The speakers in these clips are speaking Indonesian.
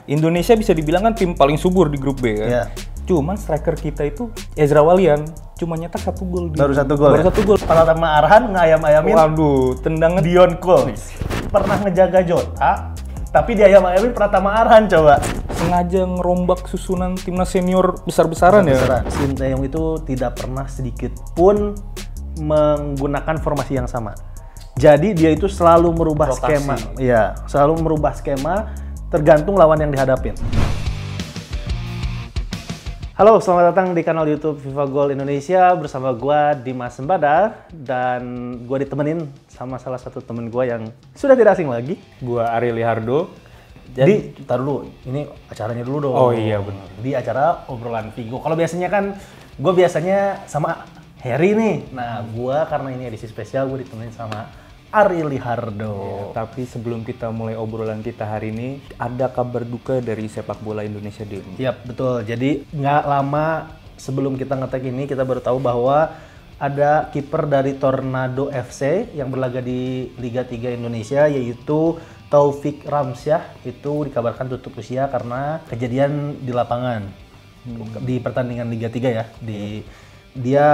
Indonesia bisa dibilang kan tim paling subur di grup B kan. Iya. Cuman striker kita itu Ezra Walian cuma nyetak 1 gol. Baru 1 gol. Baru 1 gol. Pratama Arhan ngayam-ayamin. Waduh, tendangan Dion Cole. Pernah ngejaga Jota, tapi diayam-ayamin Pratama Arhan coba. sengaja ngerombak susunan timnas senior besar-besaran ya. Sinteyong itu tidak pernah sedikit pun menggunakan formasi yang sama. Jadi dia itu selalu merubah Rotasi. skema. Iya, selalu merubah skema tergantung lawan yang dihadapin. Halo, selamat datang di kanal YouTube FIFA Goal Indonesia bersama gua Dimas Sembada, dan gua ditemenin sama salah satu temen gua yang sudah tidak asing lagi. Gua Ari Lihardo. Jadi, tar dulu, ini acaranya dulu dong. Oh iya benar. Di acara obrolan Vigo. Kalau biasanya kan, gua biasanya sama Harry nih. Nah, gua karena ini edisi spesial, gua ditemenin sama Ari Lihardo. Ya, tapi sebelum kita mulai obrolan kita hari ini, ada kabar duka dari sepak bola Indonesia, Dim. Yap, betul. Jadi nggak lama sebelum kita ngetek ini, kita baru tahu bahwa ada kiper dari Tornado FC yang berlaga di Liga 3 Indonesia, yaitu Taufik Ramsyah. Itu dikabarkan tutup usia karena kejadian di lapangan. Di pertandingan Liga 3 ya. Dia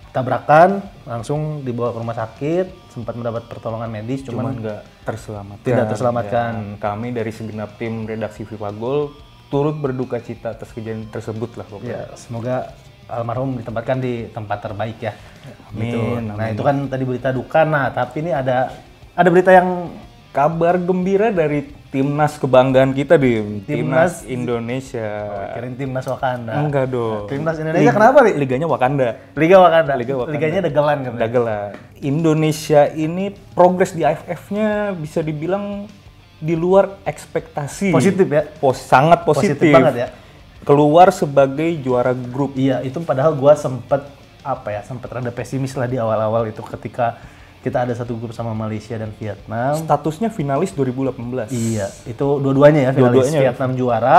tabrakan, langsung dibawa ke rumah sakit, sempat mendapat pertolongan medis, cuman nggak terselamatkan. tidak terselamatkan. Ya, kami dari segenap tim redaksi FIFA Goal turut berduka cita atas kejadian tersebut lah pokoknya. Ya, semoga almarhum ditempatkan di tempat terbaik ya. Amin, Gitu. amin. Nah, itu kan tadi berita duka. Nah, tapi ini ada berita yang Kabar gembira dari timnas kebanggaan kita, Dim. Timnas Indonesia. kirain timnas Wakanda. Enggak dong. Timnas Indonesia kenapa, Ri? Liganya Wakanda. Liga Wakanda. Liga Wakanda. Liganya dagelan kan. Dagelan. Indonesia ini progres di AFF-nya bisa dibilang di luar ekspektasi. Positif ya. Sangat positif. Positif banget ya. Keluar sebagai juara grup. Iya, itu padahal gua sempet rada pesimis lah di awal-awal itu ketika kita ada satu grup sama Malaysia dan Vietnam. Statusnya finalis 2018. Iya, itu dua-duanya ya, finalis. Dua-duanya. Vietnam juara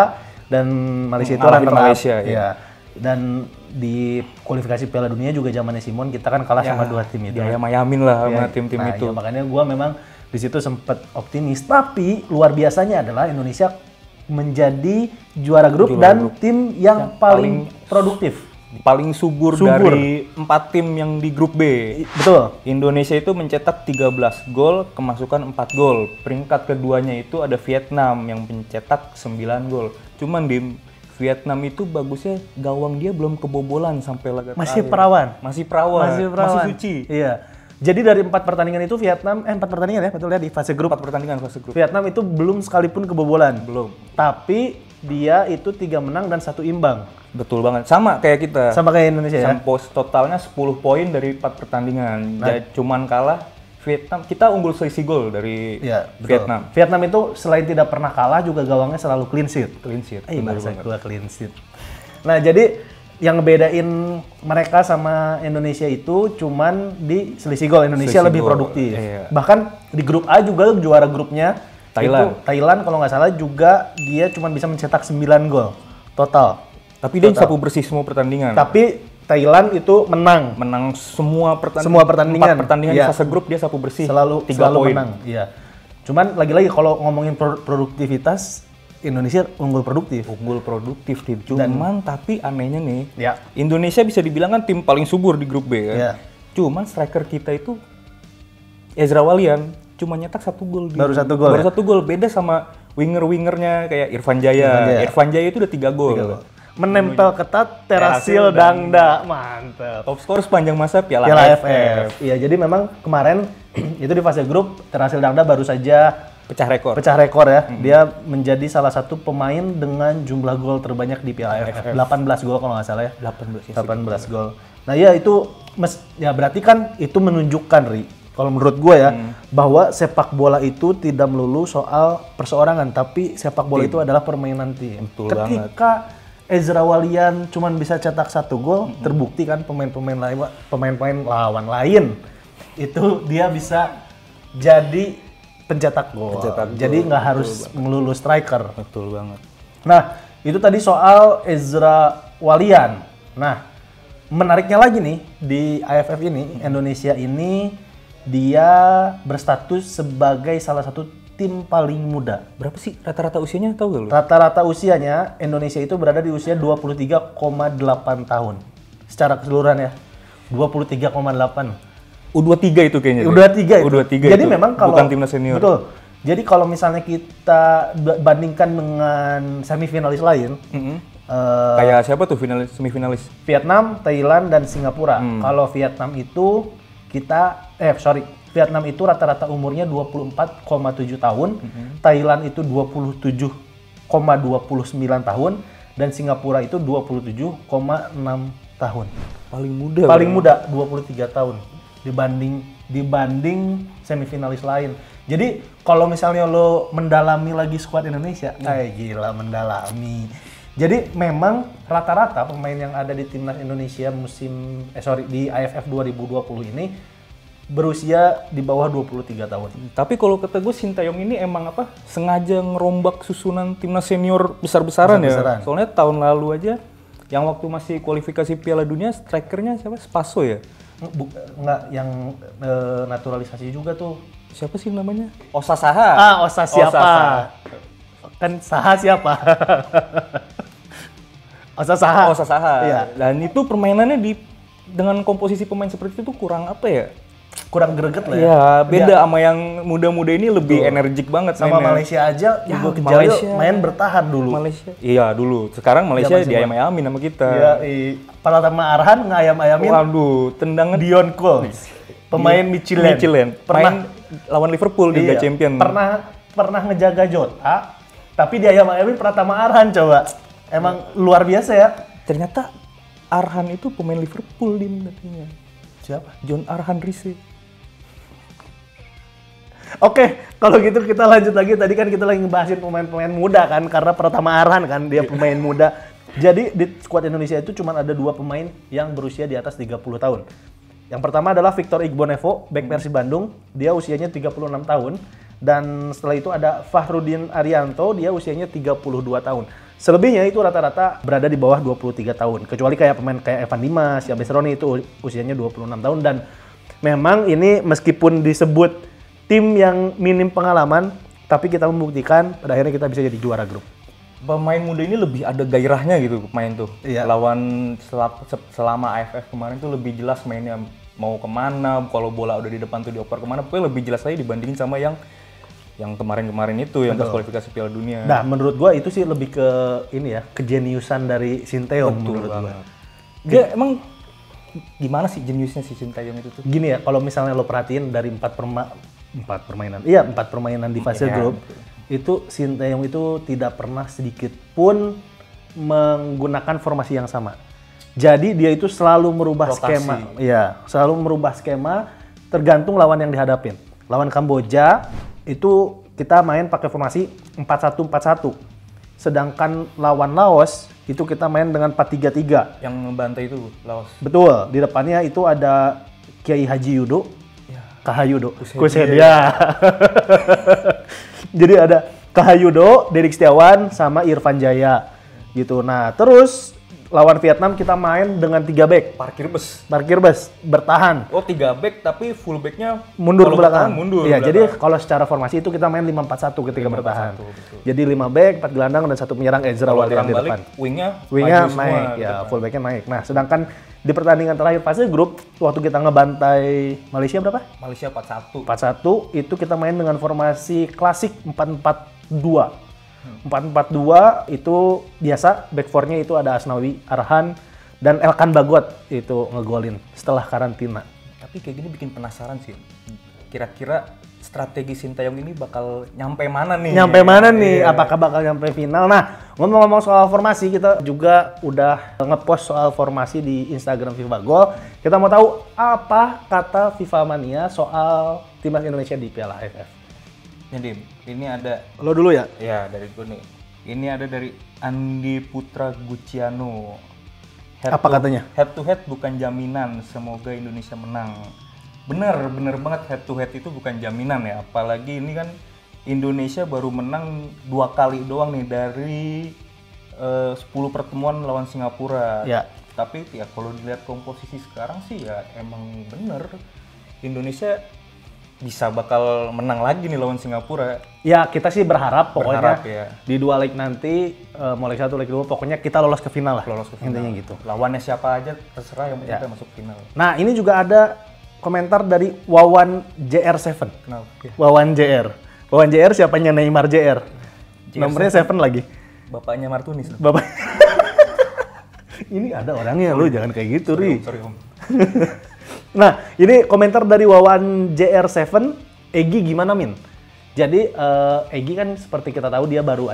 dan Malaysia itu Ngalahin runner-up. Malaysia, ya. Iya. Dan di kualifikasi Piala Dunia juga zamannya Simon kita kan kalah sama dua tim itu. Diayam-ayamin lah sama Ya, tim-tim nah, itu. ya, makanya gua memang di situ sempat optimis, tapi luar biasanya adalah Indonesia menjadi juara grup dan tim yang paling produktif. Paling subur dari 4 tim yang di grup B. Betul. Indonesia itu mencetak 13 gol, kemasukan 4 gol. Peringkat keduanya itu ada Vietnam yang mencetak 9 gol. Cuman di Vietnam itu bagusnya gawang dia belum kebobolan sampai laga Masih terakhir. perawan. Masih perawan. Masih suci. Iya. Jadi dari 4 pertandingan itu Vietnam 4 pertandingan ya, betul ya, di fase grup. 4 pertandingan fase grup. Vietnam itu belum sekalipun kebobolan. Belum. Tapi dia itu 3 menang dan 1 imbang. Betul banget. Sama kayak kita. Sama kayak Indonesia ya. Totalnya 10 poin dari 4 pertandingan. Cuman kalah Vietnam. Kita unggul selisih gol dari Iya, betul. Vietnam. Vietnam itu selain tidak pernah kalah juga gawangnya selalu clean sheet. Clean sheet. Bahasa gua clean sheet. Nah, jadi yang ngebedain mereka sama Indonesia itu cuman di selisih gol. Indonesia Selisih lebih gol. produktif. Iya. Bahkan di grup A juga juara grupnya Thailand. itu Thailand kalau nggak salah juga dia cuman bisa mencetak 9 gol total. Tapi dia sapu bersih semua pertandingan. Tapi Thailand itu menang. Menang semua pertandingan. Semua pertandingan. 4 pertandingan Iya. di fase grup dia sapu bersih. Selalu 3 poin. menang. Iya. Cuman lagi-lagi kalau ngomongin produktivitas, Indonesia unggul produktif. Unggul produktif tim. Cuman tapi anehnya nih, Ya. Indonesia bisa dibilang kan tim paling subur di grup B kan. Iya. Cuman striker kita itu Ezra Walian cuma nyetak 1 gol. Baru 1 gol. Baru 1 gol. Beda sama winger-wingernya kayak Irfan Jaya. Irfan Jaya itu udah 3 gol. Menempel ketat Terasil Dangda. Mantap. Top skor sepanjang masa Piala AFF. Iya, jadi memang kemarin itu di fase grup Terasil Dangda baru saja pecah rekor ya. Dia menjadi salah satu pemain dengan jumlah gol terbanyak di Piala AFF. 18 gol kalau nggak salah ya. 18 gol. Nah, ya itu ya berarti kan itu menunjukkan, Ri, kalau menurut gue ya, bahwa sepak bola itu tidak melulu soal perseorangan, tapi sepak bola itu adalah permainan tim. Betul Ketika Ezra Walian cuman bisa cetak 1 gol, terbukti kan pemain-pemain lawan lain itu dia bisa jadi pencetak gol. Jadi nggak harus melulu striker. Betul banget. Nah, itu tadi soal Ezra Walian. Nah, menariknya lagi nih di AFF ini, Indonesia ini dia berstatus sebagai salah satu tim paling muda. Berapa sih rata-rata usianya tahu gak lu? Rata-rata usianya Indonesia itu berada di usia 23,8 tahun. Secara keseluruhan ya. 23,8. U23 itu kayaknya. U23 itu. U23 Jadi itu. memang kalau bukan timnas senior. Betul. Jadi kalau misalnya kita bandingkan dengan semifinalis lain, Kayak siapa tuh semifinalis? Vietnam, Thailand, dan Singapura. Kalau Vietnam itu Vietnam itu rata-rata umurnya 24,7 tahun, Thailand itu 27,29 tahun, dan Singapura itu 27,6 tahun. Paling muda. Paling muda 23 tahun dibanding semifinalis lain. Jadi kalau misalnya lo mendalami lagi skuad Indonesia, gila mendalami. Jadi memang rata-rata pemain yang ada di timnas Indonesia di AFF 2020 ini berusia di bawah 23 tahun. Tapi kalau kata gue Sintayong ini emang sengaja ngerombak susunan timnas senior besar-besaran ya. Soalnya tahun lalu aja yang waktu masih kualifikasi Piala Dunia strikernya siapa? Spaso ya? Enggak, yang naturalisasi juga tuh. Siapa sih namanya? Osa Saha. Osa siapa? Kan Saha siapa? Osa Saha. Osa Saha. Iya. Dan itu permainannya dengan komposisi pemain seperti itu kurang kurang greget lah ya. Iya, beda sama yang muda-muda ini lebih energik banget sama mainnya. Malaysia aja, Hugo Kejayo Malaysia main bertahan dulu. Malaysia. Iya, dulu. Sekarang Malaysia diayam-ayamin sama kita. Iya, Pratama Arhan ngayam-ayamin. Waduh, tendangan Dion Cole. Pemain Michelin. Pernah lawan Liverpool di Liga Champion. Pernah ngejaga Jota, tapi diayam-ayamin Pratama Arhan coba. Emang luar biasa ya. Ternyata Arhan itu pemain Liverpool katanya. Siapa? John Arhan Riise. Oke, kalau gitu kita lanjut lagi. Tadi kan kita lagi ngebahasin pemain-pemain muda kan, karena Pratama Arhan kan dia pemain muda. Jadi di skuad Indonesia itu cuma ada 2 pemain yang berusia di atas 30 tahun. Yang pertama adalah Victor Igbonevo, bek Persib Bandung. Dia usianya 36 tahun. Dan setelah itu ada Fahrudin Arianto, dia usianya 32 tahun. Selebihnya itu rata-rata berada di bawah 23 tahun. Kecuali kayak pemain kayak Evan Dimas, Yabes Roni itu usianya 26 tahun. Dan memang ini meskipun disebut tim yang minim pengalaman, tapi kita membuktikan pada akhirnya kita bisa jadi juara grup. Pemain muda ini lebih ada gairahnya gitu main tuh. Iya. Lawan selama AFF kemarin tuh lebih jelas mainnya mau kemana, kalau bola udah di depan tuh dioper kemana, pokoknya lebih jelas aja dibandingin sama yang kemarin-kemarin itu, yang pas kualifikasi Piala Dunia. Nah, menurut gua itu sih lebih ke ini ya, kejeniusan dari Sintayong menurut gua. Dia emang gimana sih jeniusnya si Sintayong itu tuh? Gini ya, kalau misalnya lo perhatiin dari 4 permainan di fase grup, itu Sintayong itu tidak pernah sedikit pun menggunakan formasi yang sama. Jadi dia itu selalu merubah skema. Iya, selalu merubah skema tergantung lawan yang dihadapin. Lawan Kamboja itu kita main pakai formasi 4-1-4-1. Sedangkan lawan Laos itu kita main dengan 4-3-3. Yang ngebantai itu Laos. Betul, di depannya itu ada Kiai Haji Yudo. Kahayudo, Kusedia. Jadi ada Kahayudo, Derik Setiawan, sama Irfan Jaya gitu. Nah terus lawan Vietnam kita main dengan 3 back. Parkir bus, bertahan. Oh 3 back tapi full backnya mundur ke belakang. Iya, belakang. jadi kalau secara formasi itu kita main 5-4-1 ketika bertahan. Jadi 5 back, 4 gelandang dan 1 penyerang Ezra Walian di depan. Wingnya naik, ya full backnya naik. Nah sedangkan di pertandingan terakhir fase grup, waktu kita ngebantai Malaysia berapa? Malaysia 4-1. 4-1 itu kita main dengan formasi klasik 4-4-2. 4-4-2 itu biasa, back 4-nya itu ada Asnawi, Arhan, dan Elkan Bagot itu ngegolin setelah karantina. Tapi kayak gini bikin penasaran sih. Kira-kira strategi Sintayong ini bakal nyampe mana nih? Apakah bakal nyampe final? Nah, ngomong-ngomong soal formasi, kita juga udah ngepost soal formasi di Instagram FIFA Goal. Kita mau tahu apa kata FIFA Mania soal timnas Indonesia di Piala AFF. Dim, ini ada. Lo dulu ya? Ya, dari gue nih. Ini ada dari Andi Putra Guciano. Katanya? Head to head bukan jaminan, semoga Indonesia menang. Bener banget, head to head itu bukan jaminan ya. Apalagi ini kan Indonesia baru menang 2 kali doang nih dari 10 pertemuan lawan Singapura. Ya. Tapi ya kalau dilihat komposisi sekarang sih ya emang bener. Indonesia bisa bakal menang lagi nih lawan Singapura. Ya kita sih berharap pokoknya Berharap, ya. di 2 leg nanti, mau leg 1, leg 2, pokoknya kita lolos ke final lah. Lolos ke final. Intinya gitu. Lawannya siapa aja terserah, yang penting Ya. kita masuk final. Nah ini juga ada komentar dari Wawan JR7. Kenapa? Ya. Wawan JR. Wawan JR siapanya Neymar JR. Nomornya 7 lagi. Bapaknya Martunis. Bapak. Ini ada orangnya, lu jangan kayak gitu, Ri. Sorry om. Nah, ini komentar dari Wawan JR7, Egi gimana, Min? Jadi, Egi kan seperti kita tahu dia baru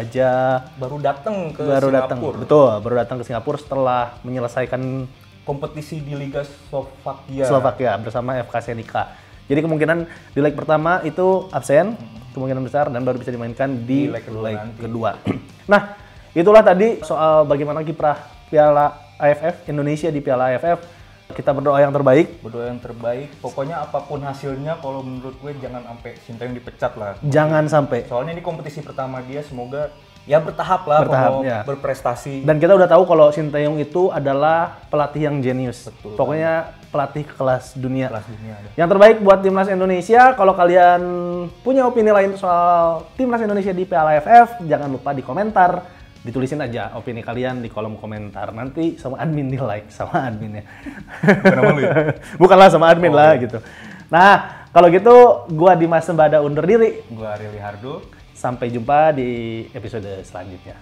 Datang ke datang. Singapura. Betul, baru datang ke Singapura setelah menyelesaikan Kompetisi di Liga Slovakia. Slovakia bersama FK Senica. Jadi kemungkinan di leg pertama itu absen, kemungkinan besar, dan baru bisa dimainkan di leg kedua. Nah, itulah tadi soal bagaimana kiprah Piala AFF Indonesia di Piala AFF. Kita berdoa yang terbaik. Berdoa yang terbaik. Pokoknya apapun hasilnya, kalau menurut gue jangan sampai Sintayong dipecat lah. Jangan sampai. Soalnya ini kompetisi pertama dia, semoga ya bertahap lah, Bertahap, mau ya. berprestasi. Dan kita udah tahu kalau Sintayong itu adalah pelatih yang jenius. Betul. Pokoknya pelatih kelas dunia. Kelas dunia ada. Yang terbaik buat Timnas Indonesia. Kalau kalian punya opini lain soal Timnas Indonesia di Piala AFF, jangan lupa di komentar. Ditulisin aja opini kalian di kolom komentar. Nanti sama admin di like, sama adminnya. Bukan nama lu ya? Bukanlah sama admin lah gitu. Nah, kalau gitu gua Dimas Sembada undur diri. Gue Ariel Hardo. Sampai jumpa di episode selanjutnya.